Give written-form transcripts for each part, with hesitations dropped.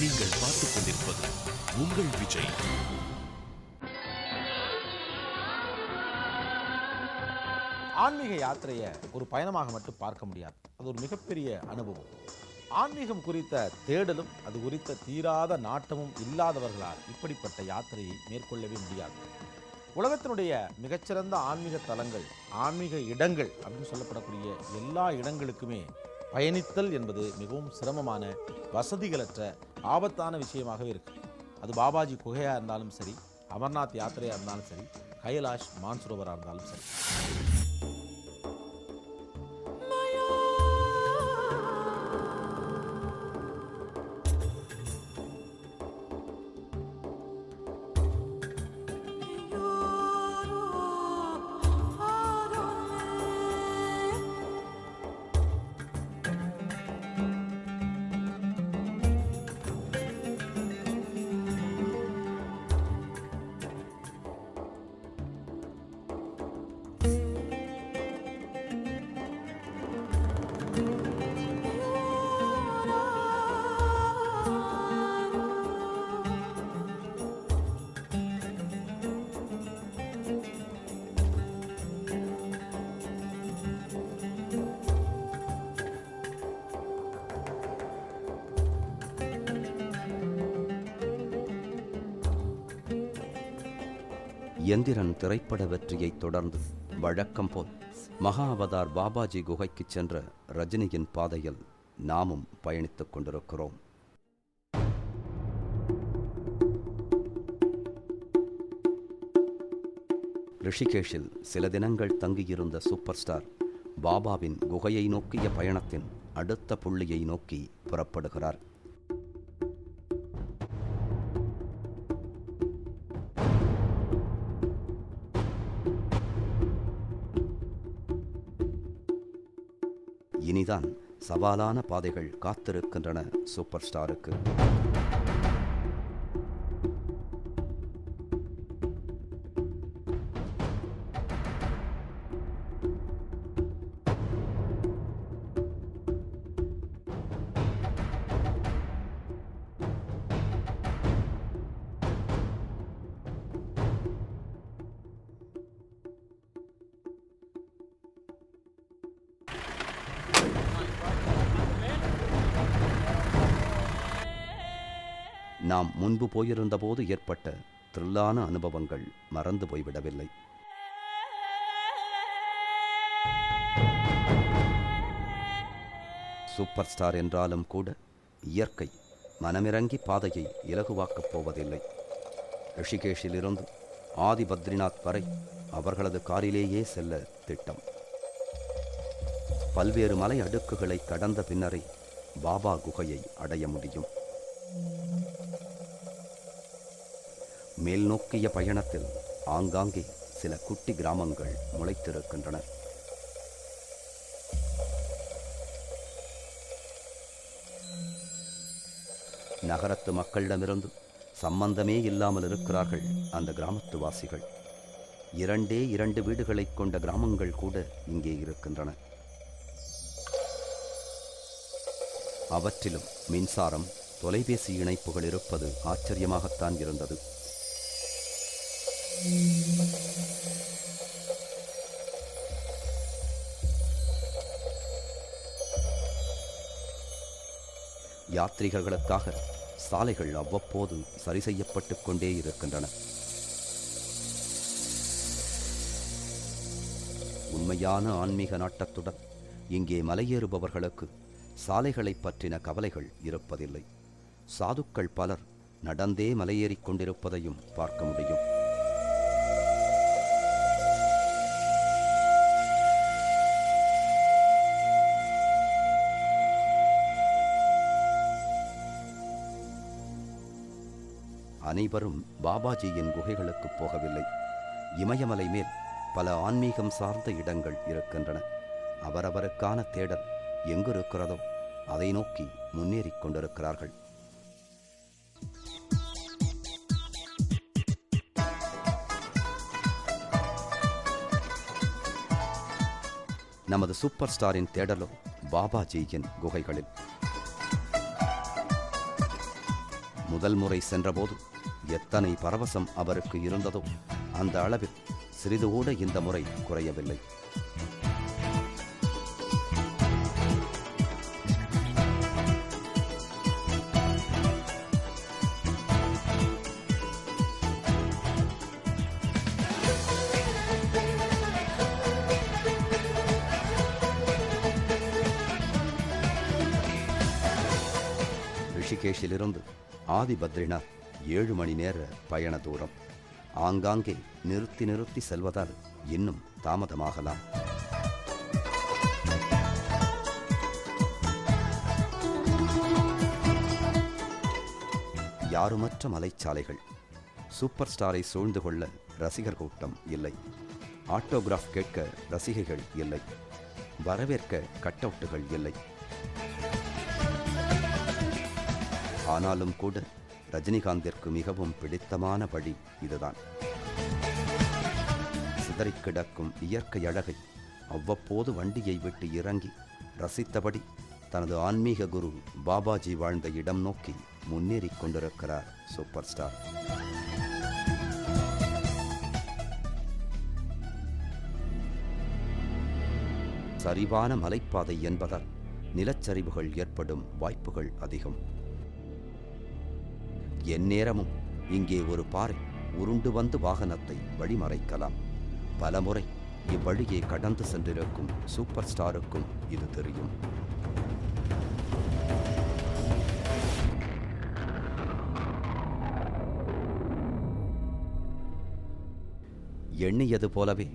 நீங்கள் பார்த்துக் கொண்டிருப்பது உங்கள் விஜய். ஆன்மீக யாத்திரையை ஒரு பயணமாக மட்டும் பார்க்க முடியாது. அது ஒரு மிகப்பெரிய அனுபவம். ஆன்மீகம் குறித்த தேடலும் அது குறித்த தீராத நாட்டமும் இல்லாதவர்களால் இப்படிப்பட்ட யாத்திரையை மேற்கொள்ளவே முடியாது. உலகத்தினுடைய மிகச்சிறந்த ஆன்மீக தலங்கள், ஆன்மீக இடங்கள் அப்படின்னு சொல்லப்படக்கூடிய எல்லா இடங்களுக்குமே பயணித்தல் என்பது மிகவும் சிரமமான, வசதிகளற்ற, ஆபத்தான விஷயமாகவே இருக்கு. அது பாபாஜி குகையாக இருந்தாலும் சரி, அமர்நாத் யாத்திரையாக இருந்தாலும் சரி, கைலாஷ் மான்சரோவராக இருந்தாலும் சரி. எந்திரன் திரைப்பட வெற்றியைத் தொடர்ந்து வழக்கம் போல் மகா அவதார் பாபாஜி குகைக்கு சென்ற ரஜினியின் பாதையில் நாமும் பயணித்துக் கொண்டிருக்கிறோம். ரிஷிகேஷில் சில தினங்கள் தங்கியிருந்த சூப்பர் ஸ்டார் பாபாவின் குகையை நோக்கிய பயணத்தின் அடுத்த புள்ளியை நோக்கி புறப்படுகிறார். இனிதான் சவாலான பாதைகள் காத்திருக்கின்றன சூப்பர் ஸ்டாருக்கு. நாம் முன்பு போயிருந்த போது ஏற்பட்ட த்ரில்லான அனுபவங்கள் மறந்து போய்விடவில்லை. சூப்பர் ஸ்டார் என்றாலும் கூட இயற்கை மனமிறங்கி பாதையை இலகுவாக்கப் போவதில்லை. ரிஷிகேஷிலிருந்து ஆதி பத்ரிநாத் வரை அவர்களது காரிலேயே செல்ல திட்டம். பல்வேறு மலை அடுக்குகளை கடந்த பின்னரே பாபா குகையை அடைய முடியும். மேல் நோக்கிய பயணத்தில் ஆங்காங்கே சில குட்டி கிராமங்கள் முளைத்திருக்கின்றன. நகரத்து மக்களிடமிருந்து சம்பந்தமே இல்லாமல் இருக்கிறார்கள் அந்த கிராமத்து வாசிகள். 2 வீடுகளை கொண்ட கிராமங்கள் கூட இங்கே இருக்கின்றன. அவற்றிலும் மின்சாரம், தொலைபேசி இணைப்புகள் இருப்பது ஆச்சரியமாகத்தான் இருந்தது. யாத்ரீகர்களுக்காக சாலைகள் அவ்வப்போது சரி செய்யப்பட்டுக் கொண்டே இருக்கின்றன. உண்மையான ஆன்மீக நாட்டத்துடன் இங்கே மலையேறுபவர்களுக்கு சாலைகளை பற்றின கவலைகள் இருப்பதில்லை. சாதுக்கள் பலர் நடந்தே மலையேறிக் கொண்டிருப்பதையும் பார்க்க முடியும். அனைவரும் பாபாஜியின் குகைகளுக்கு போகவில்லை. இமயமலை மேல் பல ஆன்மீகம் சார்ந்த இடங்கள் இருக்கின்றன. அவரவருக்கான தேடல் எங்கு இருக்கிறதோ அதை நோக்கி முன்னேறிக் கொண்டிருக்கிறார்கள். நமது சூப்பர் ஸ்டாரின் தேடலோ பாபாஜியின் குகைகளில். முதல் முறை சென்றபோது எத்தனை பரவசம் அவருக்கு இருந்ததோ அந்த அளவில் சிறிது கூட இந்த முறை குறையவில்லை. ரிஷிகேஷிலிருந்து ஆதி பத்ரிநாத் 7 மணி நேர பயண தூரம். ஆங்காங்கே நிறுத்தி நிறுத்தி செல்வதால் இன்னும் தாமதமாகலாம். யாருமற்ற மலைச்சாலைகள். சூப்பர் ஸ்டாரை சூழ்ந்து கொள்ள ரசிகர் கூட்டம் இல்லை. ஆட்டோகிராஃப் கேட்க ரசிகைகள் இல்லை. வரவேற்க கட்டவுட்டுகள் இல்லை. ஆனாலும் கூட ரஜினிகாந்திற்கு மிகவும் பிடித்தமான வழி இதுதான். சிதறிக் கிடக்கும் இயற்கை அழகை அவ்வப்போது வண்டியை விட்டு இறங்கி ரசித்தபடி தனது ஆன்மீக குரு பாபாஜி வாழ்ந்த இடம் நோக்கி முன்னேறிக் கொண்டிருக்கிறார் சூப்பர் ஸ்டார். சரிவான மலைப்பாதை என்பதால் நிலச்சரிவுகள் ஏற்படும் வாய்ப்புகள் அதிகம். எந்நேரமும் இங்கே ஒரு பாறை உருண்டு வந்து வாகனத்தை வழிமறைக்கலாம். பலமுறை இவ்வழியை கடந்து சென்றிருக்கும் சூப்பர் ஸ்டாருக்கும் இது தெரியும். எண்ணியது போலவே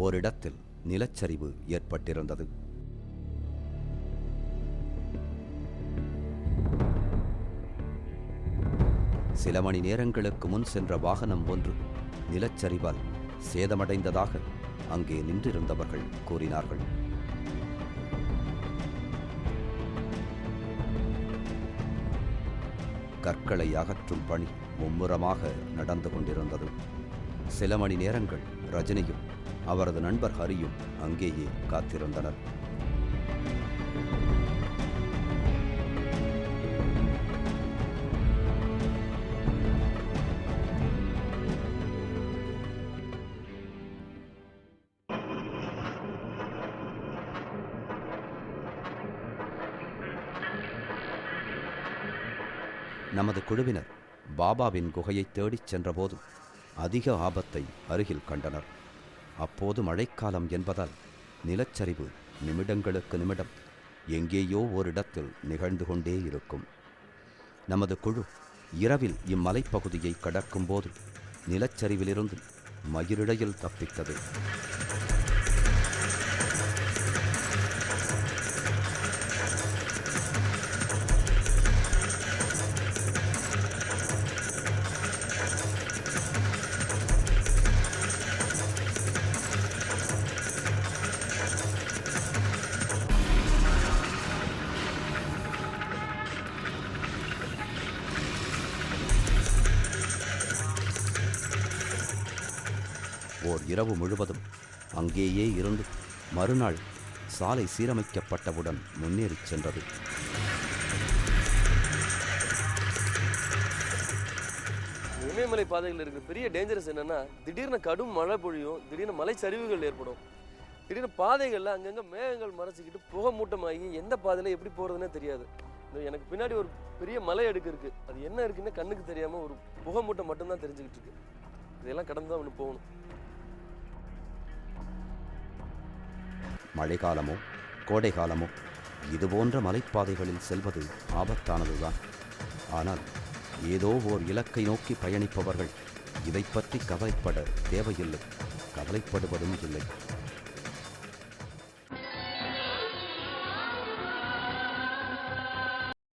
ஓரிடத்தில் நிலச்சரிவு ஏற்பட்டிருந்தது. சில மணி நேரங்களுக்கு முன் சென்ற வாகனம் ஒன்று நிலச்சரிவால் சேதமடைந்ததாக அங்கே நின்றிருந்தவர்கள் கூறினார்கள். கற்களை அகற்றும் பணி மும்முரமாக நடந்து கொண்டிருந்தது. சில மணி நேரங்கள் ரஜினியும் அவரது நண்பர் ஹரியும் அங்கேயே காத்திருந்தனர். நமது குழுவினர் பாபாவின் குகையை தேடிச் சென்றபோது அதிக ஆபத்தை அருகில் கண்டனர். அப்போது மழைக்காலம் என்பதால் நிலச்சரிவு நிமிடங்களுக்கு நிமிடம் எங்கேயோ ஓரிடத்தில் நிகழ்ந்து கொண்டே இருக்கும். நமது குழு இரவில் இம்மலைப்பகுதியை கடக்கும்போது நிலச்சரிவிலிருந்து மயிரிழையில் தப்பித்தது. ஓர் இரவு முழுவதும் அங்கேயே இருந்து மறுநாள் சாலை சீரமைக்கப்பட்டவுடன் முன்னேறிச் சென்றது. இமயமலை பாதைகளில் இருக்கிற பெரிய டேஞ்சரஸ் என்னன்னா, திடீர்னு கடும் மழை பொழியும், திடீர்னு மலைச்சரிவுகள் ஏற்படும், திடீர்னு பாதைகளில் அங்கங்கே மேகங்கள் மறைச்சிக்கிட்டு புகை மூட்டமாகி எந்த பாதையில் எப்படி போகிறதுனே தெரியாது. எனக்கு பின்னாடி ஒரு பெரிய மலை அடுக்கு இருக்குது, அது என்ன இருக்குன்னு கண்ணுக்கு தெரியாமல் ஒரு புகை மூட்டை மட்டும்தான் தெரிஞ்சுக்கிட்டு இருக்கு. இதெல்லாம் கடந்து தான் ஒன்று போகணும். மழைக்காலமோ கோடை காலமோ இதுபோன்ற மலைப்பாதைகளில் செல்வது ஆபத்தானதுதான். ஆனால் ஏதோ ஓர் இலக்கை நோக்கி பயணிப்பவர்கள் இதை பற்றி கவலைப்பட தேவையில்லை, கவலைப்படுவதும் இல்லை.